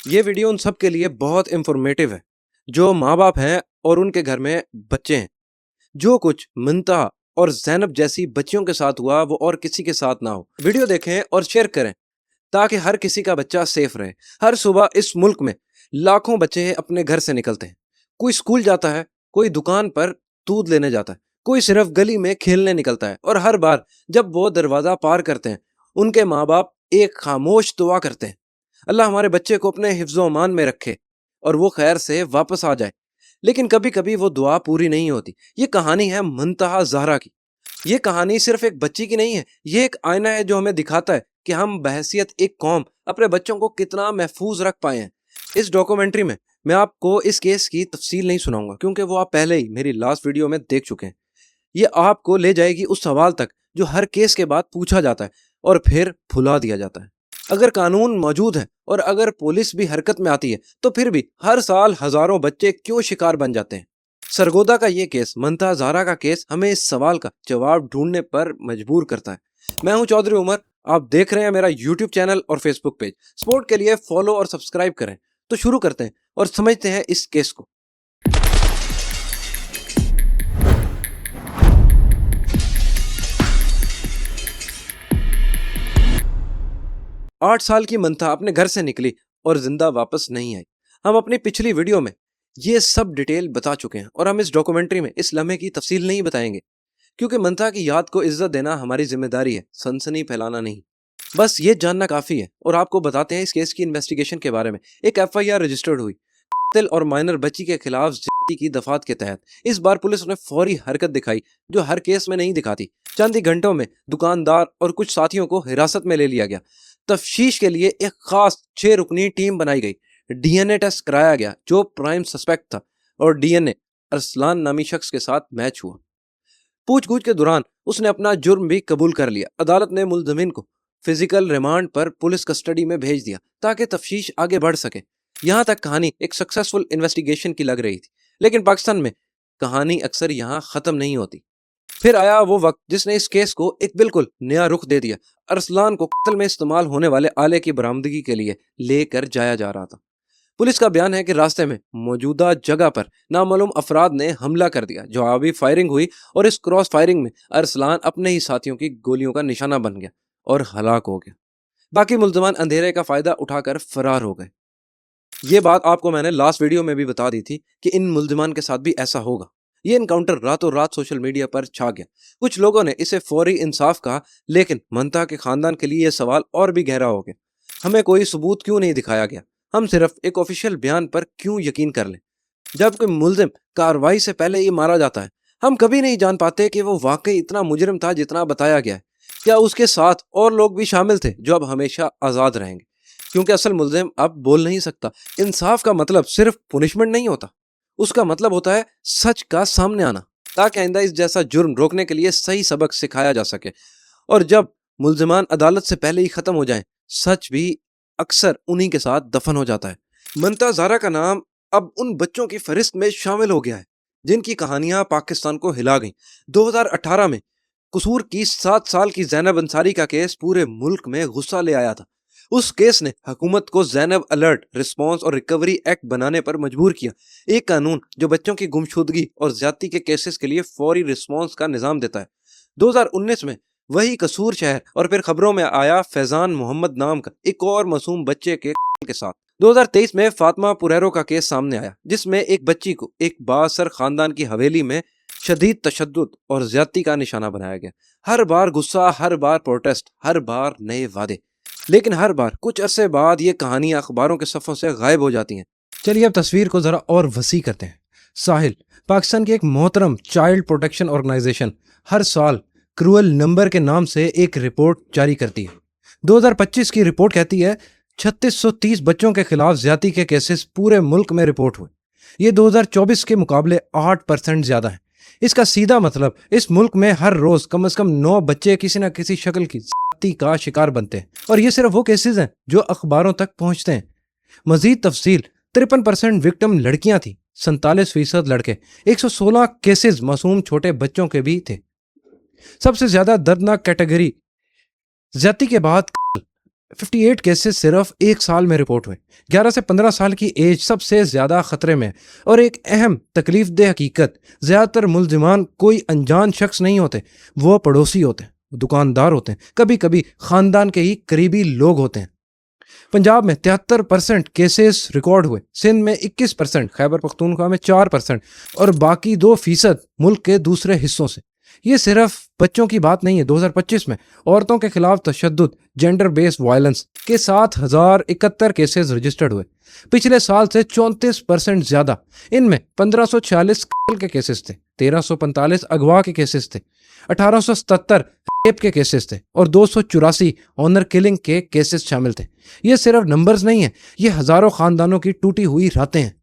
یہ ویڈیو ان سب کے لیے بہت انفارمیٹیو ہے جو ماں باپ ہیں اور ان کے گھر میں بچے ہیں۔ جو کچھ منتہا اور زینب جیسی بچیوں کے ساتھ ہوا وہ اور کسی کے ساتھ نہ ہو۔ ویڈیو دیکھیں اور شیئر کریں تاکہ ہر کسی کا بچہ سیف رہے۔ ہر صبح اس ملک میں لاکھوں بچے اپنے گھر سے نکلتے ہیں۔ کوئی سکول جاتا ہے، کوئی دکان پر دودھ لینے جاتا ہے، کوئی صرف گلی میں کھیلنے نکلتا ہے، اور ہر بار جب وہ دروازہ پار کرتے ہیں ان کے ماں باپ ایک خاموش دعا کرتے ہیں، اللہ ہمارے بچے کو اپنے حفظ و امان میں رکھے اور وہ خیر سے واپس آ جائے۔ لیکن کبھی کبھی وہ دعا پوری نہیں ہوتی۔ یہ کہانی ہے منتہا زہرا کی۔ یہ کہانی صرف ایک بچی کی نہیں ہے، یہ ایک آئینہ ہے جو ہمیں دکھاتا ہے کہ ہم بحیثیت ایک قوم اپنے بچوں کو کتنا محفوظ رکھ پائے ہیں۔ اس ڈاکومنٹری میں آپ کو اس کیس کی تفصیل نہیں سناؤں گا کیونکہ وہ آپ پہلے ہی میری لاسٹ ویڈیو میں دیکھ چکے ہیں۔ یہ آپ کو لے جائے گی اس سوال تک جو ہر کیس کے بعد پوچھا جاتا ہے اور پھر بھلا دیا جاتا ہے۔ اگر قانون موجود ہے اور اگر پولیس بھی حرکت میں آتی ہے تو پھر بھی ہر سال ہزاروں بچے کیوں شکار بن جاتے ہیں؟ سرگودا کا یہ کیس، منتہا زہرا کا کیس، ہمیں اس سوال کا جواب ڈھونڈنے پر مجبور کرتا ہے۔ میں ہوں چودھری عمر، آپ دیکھ رہے ہیں میرا یوٹیوب چینل اور فیس بک پیج۔ سپورٹ کے لیے فالو اور سبسکرائب کریں۔ تو شروع کرتے ہیں اور سمجھتے ہیں اس کیس کو۔ 8 سال کی منتہا اپنے گھر سے نکلی اور زندہ واپس نہیں آئی۔ ہم اپنی پچھلی ویڈیو میں یہ سب ڈیٹیل بتا چکے ہیں اور ہم اس ڈاکومنٹری میں اس لمحے کی تفصیل نہیں بتائیں گے کیونکہ منتہا کی یاد کو عزت دینا ہماری ذمہ داری ہے، سنسنی پھیلانا نہیں۔ بس یہ جاننا کافی ہے اور آپ کو بتاتے ہیں اس کیس کی انویسٹیگیشن کے بارے میں۔ ایک FIR رجسٹرڈ ہوئی قاتل اور مائنر بچی کے خلاف زیادتی کی دفعات کے تحت۔ اس بار پولیس نے فوری حرکت دکھائی جو ہر کیس میں نہیں دکھاتی۔ چند ہی گھنٹوں میں دکاندار اور کچھ ساتھیوں کو حراست میں لے لیا گیا۔ تفتیش کے لیے ایک خاص 6 رکنی ٹیم بنائی گئی۔ DNA ٹیسٹ کرایا گیا جو پرائم سسپیکٹ تھا اور DNA ارسلان نامی شخص کے ساتھ میچ ہوا۔ پوچھ گچھ کے دوران اس نے اپنا جرم بھی قبول کر لیا۔ عدالت نے ملزمین کو فزیکل ریمانڈ پر پولیس کسٹڈی میں بھیج دیا تاکہ تفتیش آگے بڑھ سکے۔ یہاں تک کہانی ایک سکسیسفل انویسٹیگیشن کی لگ رہی تھی، لیکن پاکستان میں کہانی اکثر یہاں ختم نہیں ہوتی۔ پھر آیا وہ وقت جس نے اس کیس کو ایک بالکل نیا رخ دے دیا۔ ارسلان کو قتل میں استعمال ہونے والے آلے کی برآمدگی کے لیے لے کر جایا جا رہا تھا۔ پولیس کا بیان ہے کہ راستے میں موجودہ جگہ پر نامعلوم افراد نے حملہ کر دیا، جوابی فائرنگ ہوئی اور اس کراس فائرنگ میں ارسلان اپنے ہی ساتھیوں کی گولیوں کا نشانہ بن گیا اور ہلاک ہو گیا۔ باقی ملزمان اندھیرے کا فائدہ اٹھا کر فرار ہو گئے۔ یہ بات آپ کو میں نے لاسٹ ویڈیو میں بھی بتا دی تھی کہ ان ملزمان کے ساتھ بھی ایسا ہوگا۔ یہ انکاؤنٹر راتوں رات سوشل میڈیا پر چھا گیا۔ کچھ لوگوں نے اسے فوری انصاف کہا، لیکن منتہا کے خاندان کے لیے یہ سوال اور بھی گہرا ہو گیا۔ ہمیں کوئی ثبوت کیوں نہیں دکھایا گیا؟ ہم صرف ایک آفیشیل بیان پر کیوں یقین کر لیں؟ جب کوئی ملزم کارروائی سے پہلے ہی مارا جاتا ہے، ہم کبھی نہیں جان پاتے کہ وہ واقعی اتنا مجرم تھا جتنا بتایا گیا ہے۔ کیا اس کے ساتھ اور لوگ بھی شامل تھے جو اب ہمیشہ آزاد رہیں گے؟ کیونکہ اصل ملزم اب بول نہیں سکتا۔ انصاف کا مطلب صرف پنشمنٹ نہیں ہوتا، اس کا مطلب ہوتا ہے سچ کا سامنے آنا، تاکہ آئندہ اس جیسا جرم روکنے کے لیے صحیح سبق سکھایا جا سکے۔ اور جب ملزمان عدالت سے پہلے ہی ختم ہو جائیں، سچ بھی اکثر انہی کے ساتھ دفن ہو جاتا ہے۔ منتہا زہرا کا نام اب ان بچوں کی فہرست میں شامل ہو گیا ہے جن کی کہانیاں پاکستان کو ہلا گئیں۔ 2018 میں قصور کی 7 سال کی زینب انصاری کا کیس پورے ملک میں غصہ لے آیا تھا۔ اس کیس نے حکومت کو زینب الرٹ رسپانس اور ریکوری ایکٹ بنانے پر مجبور کیا، ایک قانون جو بچوں کی گمشدگی اور زیادتی کے کیسز کے لیے فوری رسپانس کا نظام دیتا ہے۔ 2019 میں وہی قصور شہر اور پھر خبروں میں آیا فیضان محمد نام کا ایک اور معصوم بچے کے ساتھ۔ 2023 میں فاطمہ پریرو کا کیس سامنے آیا جس میں ایک بچی کو ایک بااثر خاندان کی حویلی میں شدید تشدد اور زیادتی کا نشانہ بنایا گیا۔ ہر بار غصہ، ہر بار پروٹیسٹ، ہر بار نئے وعدے، لیکن ہر بار کچھ عرصے بعد یہ کہانیاں اخباروں کے صفحوں سے غائب ہو جاتی ہیں۔ چلیے اب تصویر کو ذرا اور وسیع کرتے ہیں۔ ساحل، پاکستان کی ایک محترم چائلڈ پروٹیکشن آرگنائزیشن، ہر سال کروئل نمبر کے نام سے ایک رپورٹ جاری کرتی ہے۔ 2025 کی رپورٹ کہتی ہے 3630 بچوں کے خلاف زیادتی کے کیسز پورے ملک میں رپورٹ ہوئے۔ یہ 2024 کے مقابلے 8% زیادہ ہیں۔ اس کا سیدھا مطلب اس ملک میں ہر روز کم از کم 9 بچے کسی نہ کسی شکل کی زیادتی کا شکار بنتے ہیں، اور یہ صرف وہ کیسز ہیں جو اخباروں تک پہنچتے ہیں۔ مزید تفصیل، 53% وکٹم لڑکیاں تھیں، 47% لڑکے، 116 کیسز معصوم چھوٹے بچوں کے بھی تھے۔ سب سے زیادہ دردناک کیٹیگری زیادتی کے بعد 58 केसेस सिर्फ एक साल में रिपोर्ट हुए। 11 से 15 साल की एज सबसे ज़्यादा ख़तरे में है। और एक अहम तकलीफ दह हकीकत, ज़्यादातर मुलजिमान कोई अनजान शख्स नहीं होते, वो पड़ोसी होते हैं, दुकानदार होते हैं, कभी कभी ख़ानदान के ही करीबी लोग होते हैं। पंजाब में 73% केसेस रिकॉर्ड हुए, सिंध में 21%, खैबर पख्तूनख्वा में 4% और बाकी 2% मुल्क के दूसरे हिस्सों से। ये सिर्फ बच्चों की बात नहीं है। 2025 में औरतों के खिलाफ तशद्दुद, जेंडर बेस्ड वायलेंस के 7,071 केसेस रजिस्टर्ड हुए, पिछले साल से 34% ज्यादा। इनमें 1546 कत्ल के केसेस थे, 1345 अगवा के केसेस थे, 1877 रेप के केसेस थे और 284 ऑनर किलिंग के केसेस शामिल थे। ये सिर्फ नंबर्स नहीं है, ये हजारों खानदानों की टूटी हुई रातें हैं।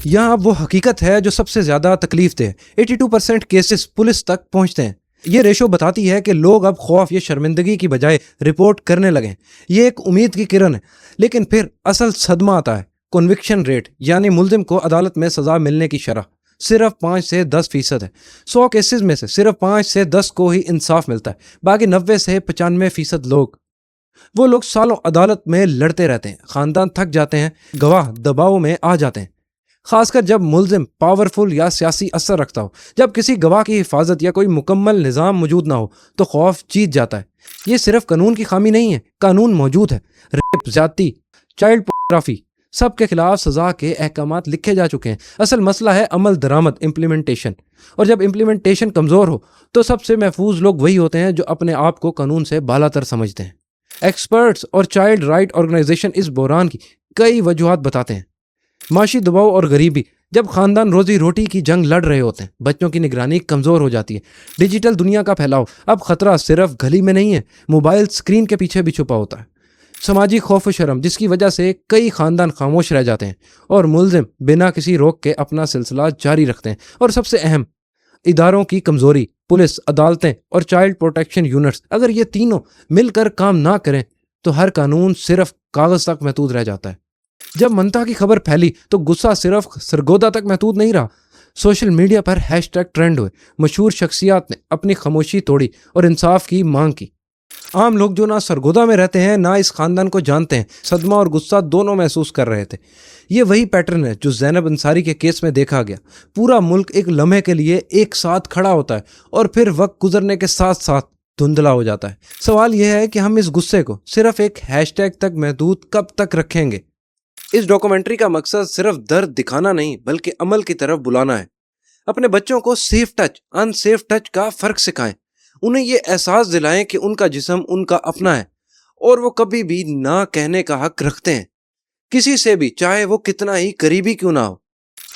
यहाँ वो हकीकत है जो सबसे ज्यादा तकलीफ दे। 82% केसेस पुलिस तक पहुंचते हैं। ये रेशो बताती है कि लोग अब खौफ या शर्मिंदगी की बजाय रिपोर्ट करने लगे। ये एक उम्मीद की किरण है, लेकिन फिर असल सदमा आता है। कन्विक्शन रेट यानी मुलजिम को अदालत में सजा मिलने की शरह सिर्फ 5 से 10% है। 100 केसेस में से सिर्फ 5 से 10 को ही इंसाफ मिलता है। बाकी 90 से 95% वो लोग सालों अदालत में लड़ते रहते हैं। खानदान थक जाते हैं, गवाह दबाव में आ जाते हैं, खासकर जब मुलजिम पावरफुल या सियासी असर रखता हो। जब किसी गवाह की हिफाजत या कोई मुकम्मल निज़ाम मौजूद ना हो तो खौफ जीत जाता है। ये सिर्फ कानून की खामी नहीं है, कानून मौजूद है। रेप, ज्यादती, चाइल्ड पोर्नोग्राफी, सब के खिलाफ सजा के अहकामात लिखे जा चुके हैं। असल मसला है अमल दरामद, इम्प्लीमेंटेशन। और जब इम्प्लीमेंटेशन कमज़ोर हो तो सबसे महफूज लोग वही होते हैं जो अपने आप को कानून से बालातर समझते हैं। एक्सपर्ट्स और चाइल्ड राइट ऑर्गेनाइजेशन इस बहरान की कई वजूहात बताते हैं। माशी दबाव और गरीबी, जब खानदान रोजी रोटी की जंग लड़ रहे होते हैं, बच्चों की निगरानी कमज़ोर हो जाती है। डिजिटल दुनिया का फैलाव, अब खतरा सिर्फ गली में नहीं है, मोबाइल स्क्रीन के पीछे भी छुपा होता है। समाजी खौफ शर्म, जिसकी वजह से कई खानदान खामोश रह जाते हैं और मुलजिम बिना किसी रोक के अपना सिलसिला जारी रखते हैं। और सबसे अहम, इदारों की कमज़ोरी, पुलिस, अदालतें और चाइल्ड प्रोटेक्शन यूनिट्स, अगर ये तीनों मिलकर काम ना करें तो हर कानून सिर्फ कागज़ तक महदूद रह जाता है। जब मनता की खबर फैली तो गुस्सा सिर्फ सरगोदा तक महदूद नहीं रहा। सोशल मीडिया पर हैशटैग ट्रेंड हुए, मशहूर शख्सियात ने अपनी खामोशी तोड़ी और इंसाफ की मांग की। आम लोग जो ना सरगोदा में रहते हैं ना इस खानदान को जानते हैं, सदमा और गुस्सा दोनों महसूस कर रहे थे। ये वही पैटर्न है जो ज़ैनब अंसारी के केस में देखा गया। पूरा मुल्क एक लम्हे के लिए एक साथ खड़ा होता है और फिर वक्त गुजरने के साथ साथ धुंधला हो जाता है। सवाल यह है कि हम इस गुस्से को सिर्फ एक हैशटैग तक महदूद कब तक रखेंगे। इस डॉक्यूमेंट्री का मकसद सिर्फ दर्द दिखाना नहीं बल्कि अमल की तरफ बुलाना है। अपने बच्चों को सेफ टच, अनसेफ टच का फर्क सिखाएं। उन्हें ये एहसास दिलाएं कि उनका जिस्म उनका अपना है और वो कभी भी ना कहने का हक रखते हैं, किसी से भी, चाहे वो कितना ही करीबी क्यों ना हो।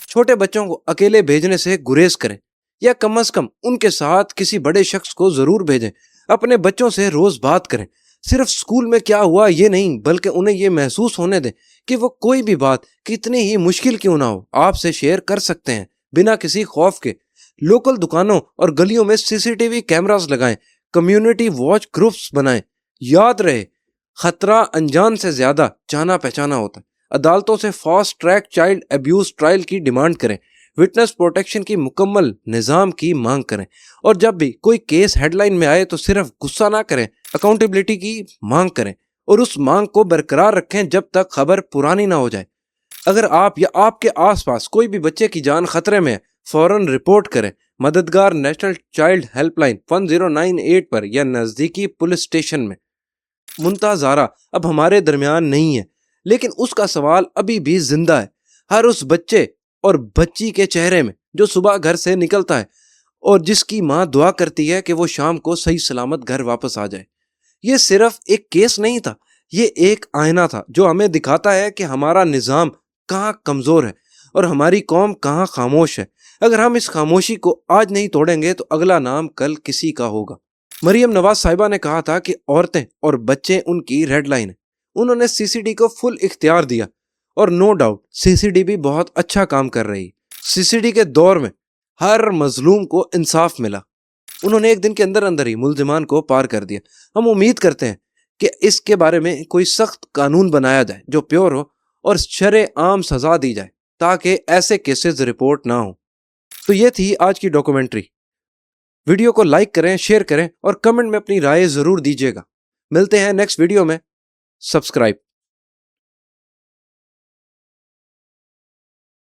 छोटे बच्चों को अकेले भेजने से गुरेज करें या कम से कम उनके साथ किसी बड़े शख्स को जरूर भेजें। अपने बच्चों से रोज बात करें, सिर्फ स्कूल में क्या हुआ ये नहीं, बल्कि उन्हें ये महसूस होने दें कि वो कोई भी बात कितनी ही मुश्किल क्यों ना हो आपसे शेयर कर सकते हैं बिना किसी खौफ के। लोकल दुकानों और गलियों में सीसीटीवी कैमरास लगाएं, कम्युनिटी वॉच ग्रुप्स बनाएं। याद रहे, खतरा अनजान से ज्यादा जाना पहचाना होता है। अदालतों से fast track child abuse trial की डिमांड करें, विटनेस प्रोटेक्शन की मुकम्मल निज़ाम की मांग करें। और जब भी कोई केस हेडलाइन में आए तो सिर्फ गुस्सा ना करें, अकाउंटेबिलिटी की मांग करें और उस मांग को बरकरार रखें जब तक खबर पुरानी ना हो जाए। अगर आप या आपके आसपास कोई भी बच्चे की जान खतरे में है, फौरन रिपोर्ट करें। मददगार नेशनल चाइल्ड हेल्पलाइन 1098 पर या नज़दीकी पुलिस स्टेशन में। मुंता ज़ारा अब हमारे दरमियान नहीं है, लेकिन उसका सवाल अभी भी जिंदा है। हर उस बच्चे और बच्ची के चेहरे में जो सुबह घर से निकलता है और जिसकी माँ दुआ करती है कि वो शाम को सही सलामत घर वापस आ जाए। ये सिर्फ एक केस नहीं था, ये एक आईना था जो हमें दिखाता है कि हमारा निज़ाम कहाँ कमज़ोर है और हमारी कौम कहाँ खामोश है। अगर हम इस खामोशी को आज नहीं तोड़ेंगे तो अगला नाम कल किसी का होगा। मरियम नवाज साहिबा ने कहा था कि औरतें और बच्चे उनकी रेड लाइन है। उन्होंने सीसीडी को फुल इख्तियार दिया और नो डाउट सीसीडी भी बहुत अच्छा काम कर रही। सीसीडी के दौर में हर मजलूम को इंसाफ मिला। उन्होंने एक दिन के अंदर अंदर ही मुलजिमान को पार कर दिया। हम उम्मीद करते हैं कि इसके बारे में कोई सख्त कानून बनाया जाए जो प्योर हो और शरे आम सजा दी जाए ताकि ऐसे केसेस रिपोर्ट ना हो। तो ये थी आज की डॉक्यूमेंट्री। वीडियो को लाइक करें, शेयर करें और कमेंट में अपनी राय जरूर दीजिएगा। मिलते हैं नेक्स्ट वीडियो में। सब्सक्राइब।